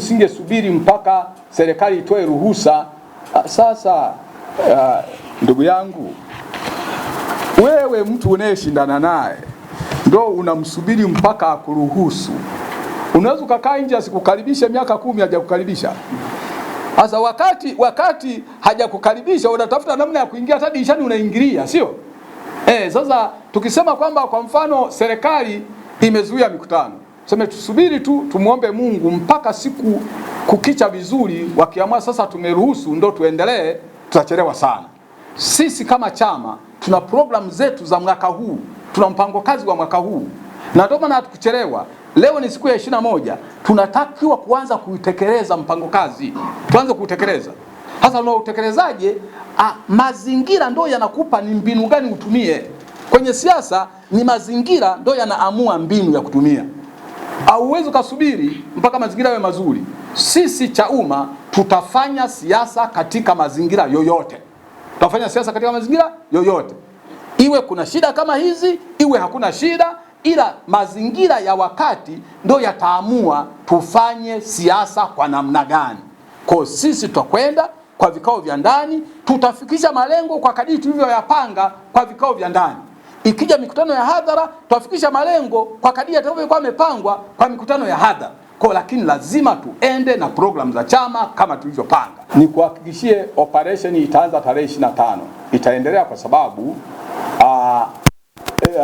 msingesubiri mpaka serikali itoe ruhusa. Sasa ndugu yangu, wewe mtu unayeshindana naye ndo unamsubiri mpaka akuruhusu. Unaweza kukaa nje asikukaribishe miaka 10 hajakukaribisha. Sasa wakati hajakukaribisha unatafuta namna ya kuingia, hata dirishani unaingilia, sio? Sasa tukisema kwamba kwa mfano serikali imezuia mikutano, sema tusubiri tu tumuombe Mungu mpaka siku kukicha vizuri, wakiamua sasa tumeruhusu ndo tuendelee, tutachelewa sana. Sisi kama chama tuna program zetu za mwaka huu, tuna mpango kazi wa mwaka huu, na ndio maana hatukuchelewa. Leo ni siku ya 21, tunatakiwa kuanza kuitekeleza mpango kazi, tuanze kutekeleza. Hasa na utekelezaje? Mazingira ndio yanakupa ni mbinu gani utumie. Kwenye siasa ni mazingira ndio yanaamua mbinu ya kutumia. Hauwezi kusubiri mpaka mazingira yawe mazuri. Sisi Chauma tutafanya siasa katika mazingira yoyote. Tutafanya siasa katika mazingira yoyote. Iwe kuna shida kama hizi, iwe hakuna shida, ila mazingira ya wakati ndio yataamua tufanye siasa kwa namna gani. Kwa sisi tutakwenda kwa vikao vya ndani, tutafikisha malengo kwa kadiri tulivyoyapanga kwa vikao vya ndani. Ikija mikutano ya hadhara, tutafikisha malengo kwa kadiri yatakavyokuwa yamepangwa kwa mikutano ya hadhara. Lakini lazima tuende na program za chama kama tulivyopanga. Nikuhakikishie operation itaanza tarehe 25. Itaendelea kwa sababu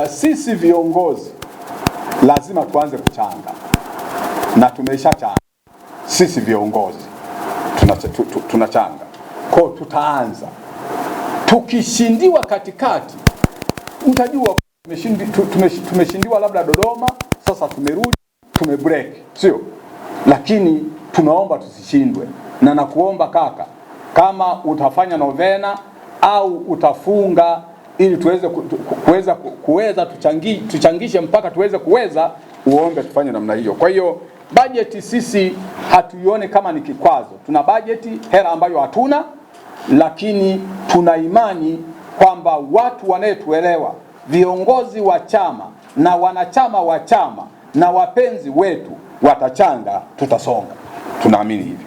sisi viongozi lazima tuanze kuchanga, na tumeshachanga. Sisi viongozi tunachanga. Kwa tutaanza, tukishindiwa katikati mtajua tumeshindiwa labda Dodoma, sasa tumerudi tumebreak, sio? Lakini tunaomba tusishindwe, na nakuomba kaka, kama utafanya novena au utafunga ili tuweza tuchangishe mpaka tuweze kuweza, uombe tufanye namna hiyo. Kwa hiyo bajeti sisi hatuione kama ni kikwazo. Tuna bajeti hela ambayo hatuna, lakini tuna imani kwamba watu wanayetuelewa, viongozi wa chama na wanachama wa chama na wapenzi wetu watachanga, tutasonga. Tunaamini hivi.